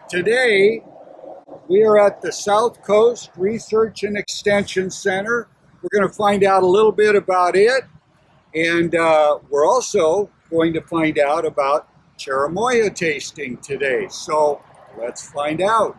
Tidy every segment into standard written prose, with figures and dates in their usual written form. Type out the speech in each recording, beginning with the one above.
Today, we are at the South Coast Research and Extension Center. We're going to find out a little bit about it, and we're also going to find out about cherimoya tasting today. So let's find out.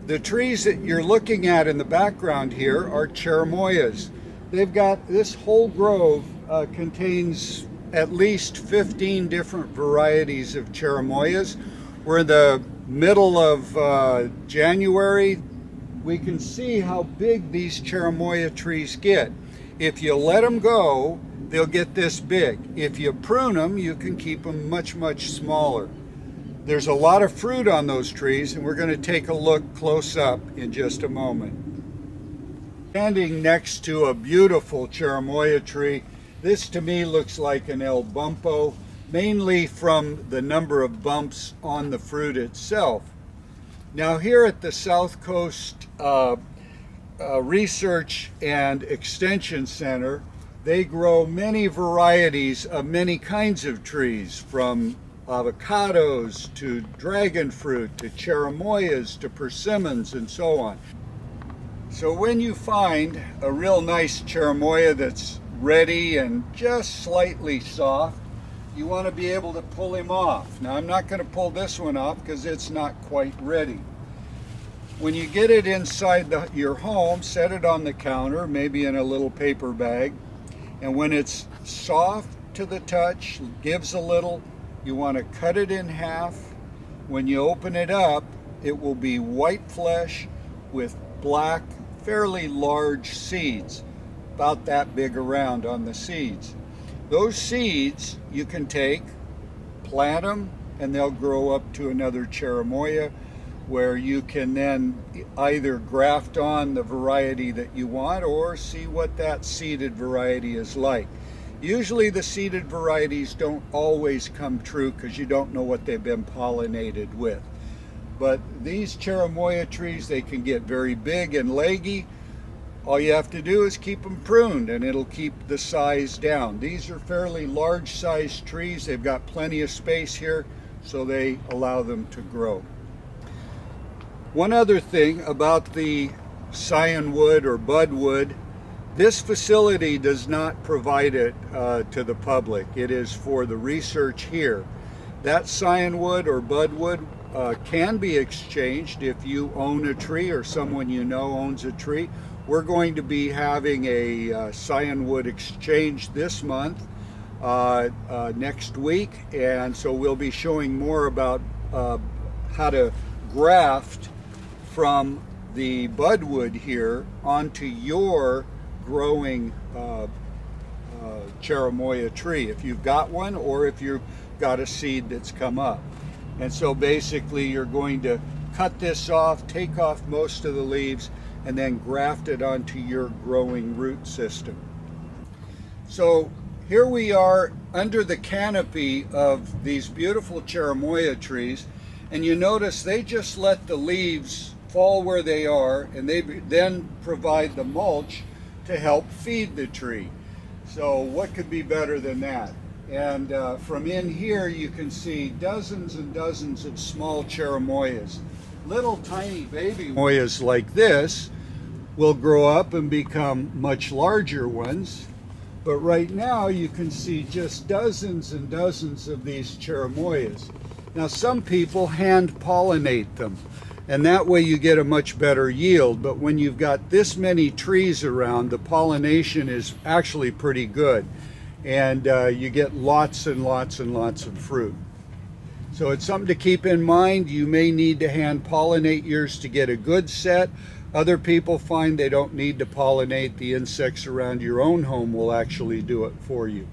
The trees that you're looking at in the background here are cherimoyas. They've got, this whole grove contains at least 15 different varieties of cherimoyas. We're in the middle of January. We can see how big these cherimoya trees get. If you let them go, they'll get this big. If you prune them, you can keep them much, much smaller. There's a lot of fruit on those trees, and we're going to take a look close up in just a moment. Standing next to a beautiful cherimoya tree. This to me looks like an El Bumpo, mainly from the number of bumps on the fruit itself. Now here at the South Coast Research and Extension Center, they grow many varieties of many kinds of trees, from avocados to dragon fruit to cherimoyas to persimmons and so on. So when you find a real nice cherimoya that's ready and just slightly soft, you want to be able to pull him off. Now I'm not going to pull this one off because it's not quite ready. When you get it inside your home, set it on the counter, maybe in a little paper bag, and when it's soft to the touch, gives a little, you want to cut it in half. When you open it up, it will be white flesh with black, fairly large seeds, about that big around on the seeds. Those seeds you can take, plant them, and they'll grow up to another cherimoya, where you can then either graft on the variety that you want or see what that seeded variety is like. Usually the seeded varieties don't always come true because you don't know what they've been pollinated with. But these cherimoya trees, they can get very big and leggy. All you have to do is keep them pruned and it'll keep the size down. These are fairly large sized trees. They've got plenty of space here, so they allow them to grow. One other thing about the scionwood or budwood, this facility does not provide it to the public. It is for the research here. That scionwood or budwood can be exchanged if you own a tree or someone you know owns a tree. We're going to be having a scionwood exchange this month, next week, and so we'll be showing more about how to graft from the budwood here onto your growing cherimoya tree, if you've got one or if you've got a seed that's come up. And so basically you're going to cut this off, take off most of the leaves, and then graft it onto your growing root system. So here we are under the canopy of these beautiful cherimoya trees, and you notice they just let the leaves fall where they are, and they then provide the mulch to help feed the tree. So what could be better than that? And from in here you can see dozens and dozens of small cherimoyas. Little tiny baby cherimoyas like this will grow up and become much larger ones, but right now you can see just dozens and dozens of these cherimoyas. Now some people hand pollinate them, and that way you get a much better yield, but when you've got this many trees around, the pollination is actually pretty good, and you get lots and lots and lots of fruit. So it's something to keep in mind. You may need to hand pollinate yours to get a good set. Other people find they don't need to pollinate. The insects around your own home will actually do it for you.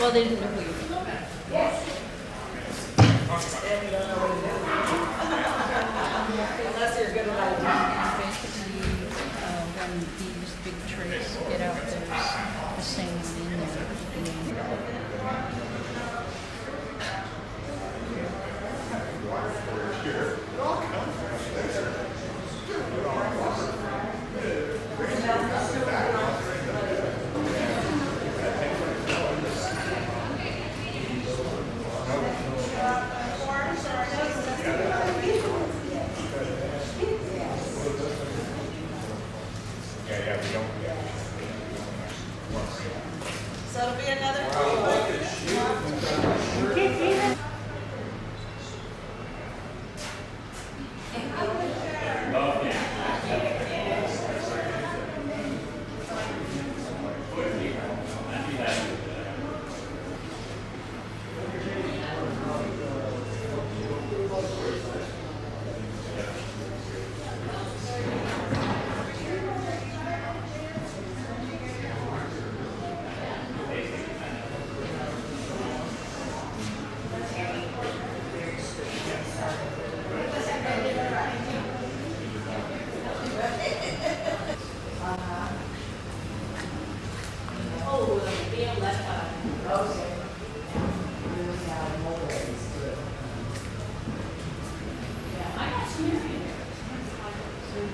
Well, they didn't know who you were. Unless you're good at it. Basically, when these big trays get out, there's the same one in there. So it'll be another.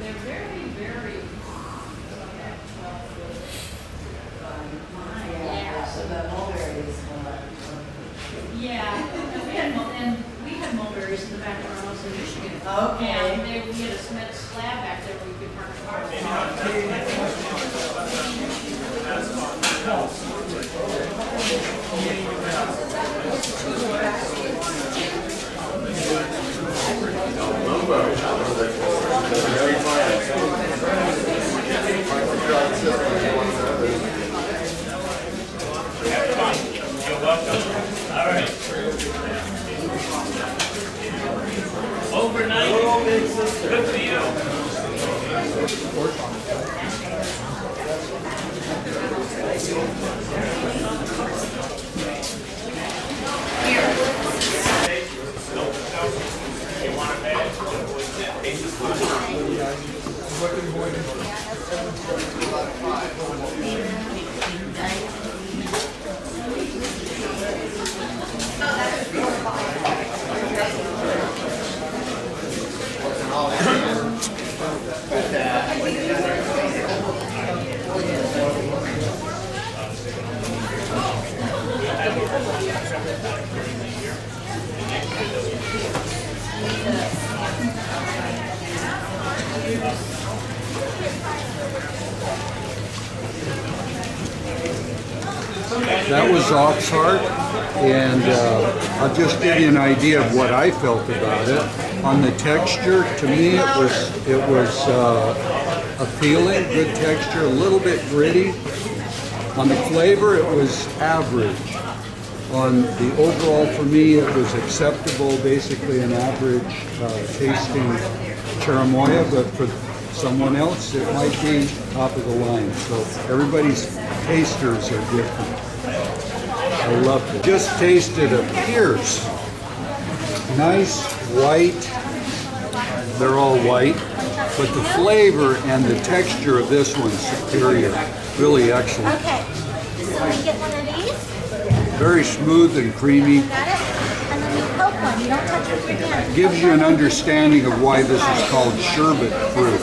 They're very, very. So the mulberries. Yeah, and we had mulberries in the back of our house in Michigan. Okay. And we had a cement slab back there where you could park the car. You're welcome. All right. Overnight. Good for you. That was Oxheart, and I'll just give you an idea of what I felt about it. On the texture, to me, it was appealing, good texture, a little bit gritty. On the flavor, it was average. On the overall, for me, it was acceptable, basically an average tasting cherimoya, but for someone else, it might be top of the line. So everybody's tasters are different. I loved it. Just tasted a Pierce. Nice, white. They're all white. But the flavor and the texture of this one's superior. Really excellent. Okay, so we get one of these. Very smooth and creamy. Got it? And then you poke one. You don't touch it with your hand. Gives you an understanding of why this is called sherbet fruit.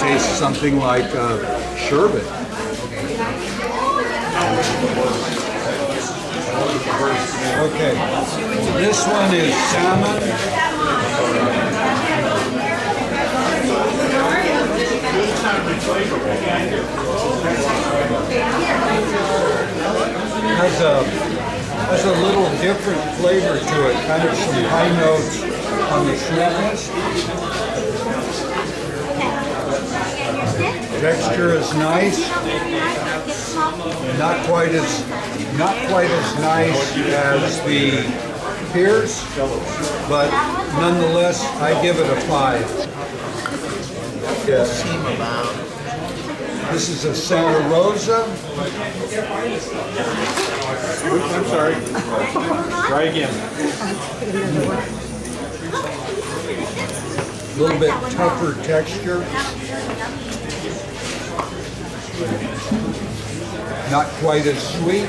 Tastes something like sherbet. Okay, this one is salmon. Has a little different flavor to it, kind of some high notes on the sweetness. Texture is nice. Not quite as nice as the Pierce, but nonetheless, I give it a 5. Yes. This is a Santa Rosa. Oops, I'm sorry. Try again. A little bit tougher texture. Not quite as sweet.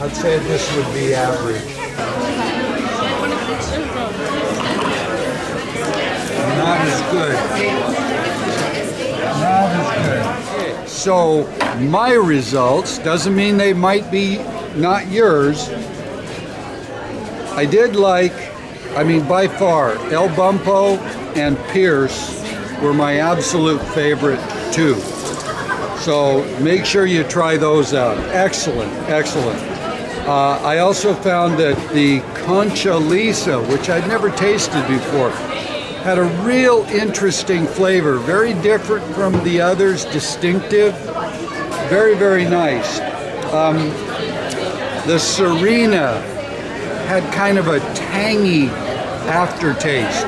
I'd say this would be average. Not as good. Not as good. So my results doesn't mean they might be not yours. I did like, by far, El Bumpo and Pierce were my absolute favorite too. So make sure you try those out. Excellent, excellent. I also found that the Concha Lisa, which I'd never tasted before, had a real interesting flavor. Very different from the others, distinctive. Very, very nice. The Serena had kind of a tangy aftertaste.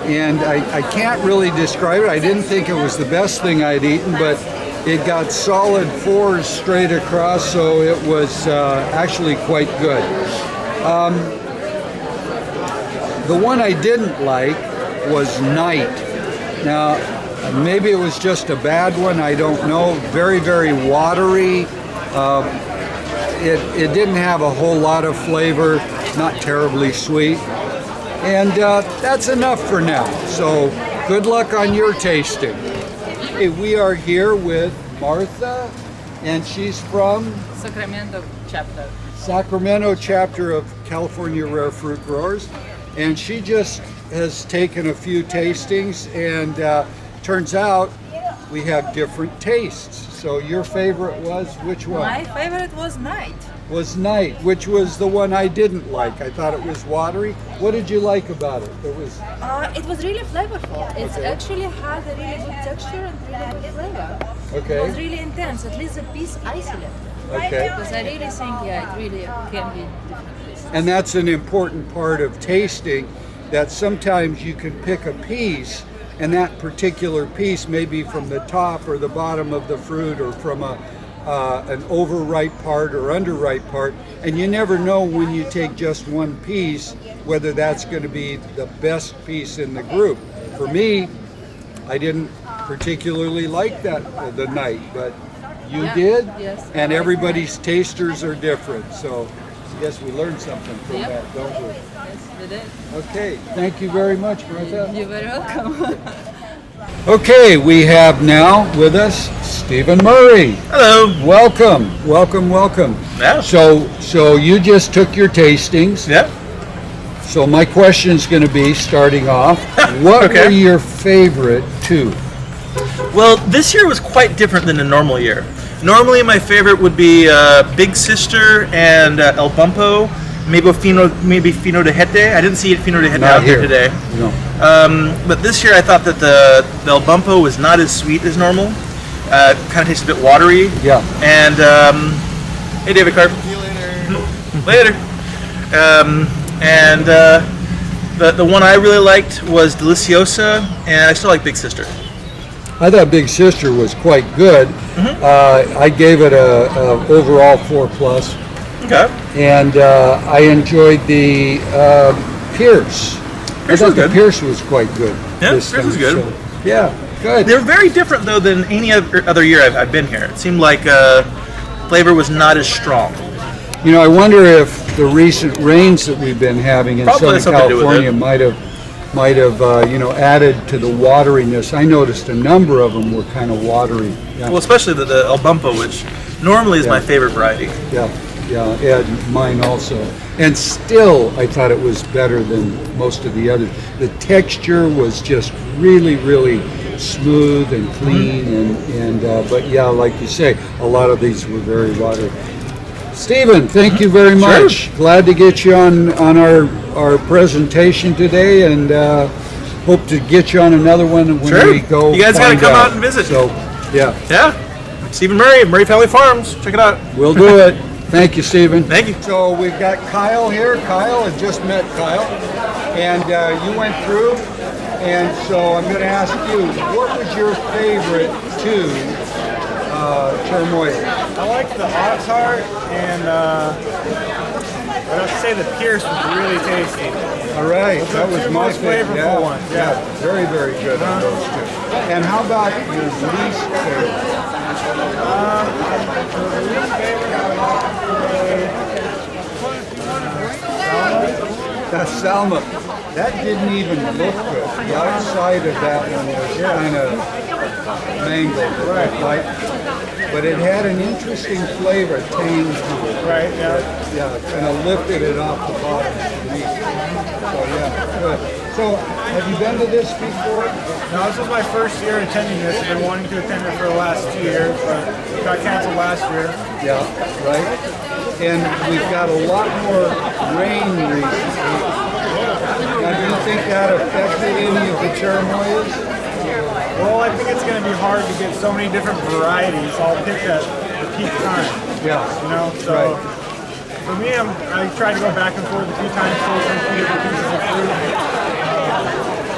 And I can't really describe it. I didn't think it was the best thing I'd eaten, but it got solid 4s straight across, so it was actually quite good. The one I didn't like was Night. Now, maybe it was just a bad one, I don't know. Very, very watery. It didn't have a whole lot of flavor, not terribly sweet. And that's enough for now. So good luck on your tasting. Hey, we are here with Martha, and she's from Sacramento chapter of California Rare Fruit Growers. And she just has taken a few tastings, and turns out we have different tastes. So your favorite was which one? My favorite was Night. Was Night, which was the one I didn't like. I thought it was watery. What did you like about it? It was really flavorful. It actually had a really good texture and really good flavor. Okay. It was really intense, at least the piece I selected. Okay. Because I really think, it really can be different pieces. And that's an important part of tasting, that sometimes you can pick a piece, and that particular piece may be from the top or the bottom of the fruit, or from an overripe part or underripe part, and you never know when you take just one piece whether that's going to be the best piece in the group. For me, I didn't particularly like the Night, but you did, yes. And everybody's tasters are different, so I guess we learned something from that, don't we? Yes, we did. Okay, thank you very much, Martha. You're very welcome. Okay, we have now with us Stephen Murray. Hello. Welcome, welcome, welcome. Yeah. So you just took your tastings. Yep. So my question is going to be, starting off, what Okay. were your favorite two? Well, this year was quite different than a normal year. Normally, my favorite would be Big Sister and El Bumpo, maybe Fino de Jete. I didn't see it Fino de Jete Not out here. there today. No. But this year, I thought that the El Bumpo was not as sweet as normal. Kind of tasted a bit watery. Yeah. And hey, David Carp. See you later. The one I really liked was Deliciosa, and I still like Big Sister. I thought Big Sister was quite good. I gave it a overall 4+. Okay. And I enjoyed the Pierce. Pierce I was thought the good. Pierce was quite good. Yeah, this Pierce was time, good. so, yeah, good. They're very different though than any other year I've been here. It seemed like flavor was not as strong. You know, I wonder if the recent rains that we've been having in Probably has Southern something to do with California might have added to the wateriness. I noticed a number of them were kind of watery. Yeah, Well, especially the El Bumpo, which normally is my favorite variety. yeah, and mine also. And still, I thought it was better than most of the others. The texture was just really, really smooth and clean, and but yeah, like you say, a lot of these were very watery. Stephen, thank you very much. Glad to get you on our presentation today, and hope to get you on another one when we go. You guys got to find come out and visit. So, yeah, Yeah. Stephen Murray, Murray Family Farms. Check it out. we'll do it. Thank you, Stephen. Thank you. So we've got Kyle here. Kyle, I just met Kyle, and you went through, and so I'm going to ask you, what was your favorite Cherimoya? I like the ox heart, and I'd have to say the Pierce was really tasty. All right, that was two my most favorite. flavorful ones, yeah. Very, very good on those two. And how about your least favorite? That's Salma. That didn't even look good. The outside of that one was kind of mangled, right? But it had an interesting flavor, tang to it. Right, yeah. Yeah, kind of lifted it off the bottom for me. So yeah, good. So have you been to this before? No, this is my first year attending this. I've been wanting to attend it for the last 2 years, but it got canceled last year. Yeah, right. And we've got a lot more rain recently. Now, do you think that affected any of the cherimoyas? Well, I think it's going to be hard to get so many different varieties all picked at the peak time. Yeah. You know, so for me, I try to go back and forth a few times to some different pieces of fruit.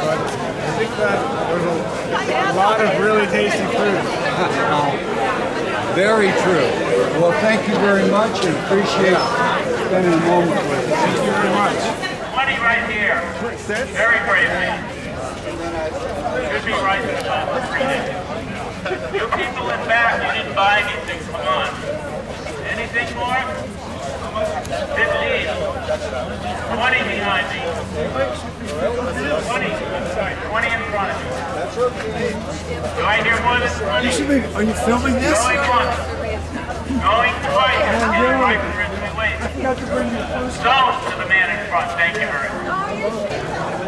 But I think that there's a lot of really tasty fruit. Very true. Well, thank you very much and appreciate spending a moment with us. Thank you very much. 20 right here. Very briefly. Should be right in the top of the screen. You people in back, you didn't buy anything. Come on. Anything more? 15. 20 behind me. 20. Sorry, 20 in front of you. That's okay. Do I hear more than 20? Are you filming this? Going once. Going twice. Right originally waiting. Stones to the man in front. Thank you very much.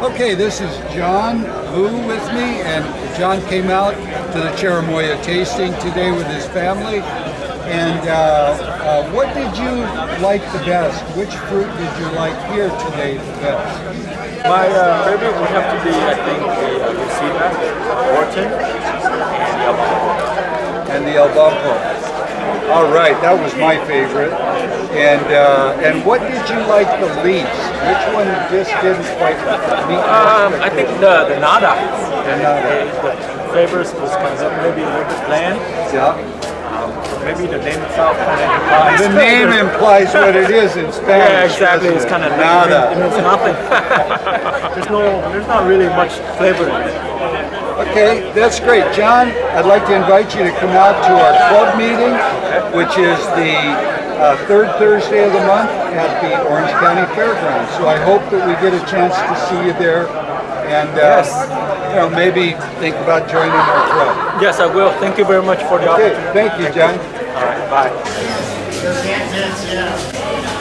Okay, this is John Vu with me, and John came out to the Cherimoya tasting today with his family. And what did you like the best? Which fruit did you like here today the best? My favorite would have to be, I think, the Lucina, Orton, And the El Bumpo. All right, that was my favorite. And what did you like the least? Which one just didn't quite meet? I think the Nada. The Nada. The flavors was kind of maybe a little bit bland. Yeah. Maybe the name itself kind of implies. The name implies what it is in Spanish. Yeah, exactly. It's kind of Nada. It means nothing. there's not really much flavor in it. Okay, that's great. John, I'd like to invite you to come out to our club meeting, which is the third Thursday of the month at the Orange County Fairgrounds. So I hope that we get a chance to see you there and maybe think about joining our club. Yes, I will. Thank you very much for the Okay, opportunity. thank you, John. All right, bye. Your can't miss, yeah.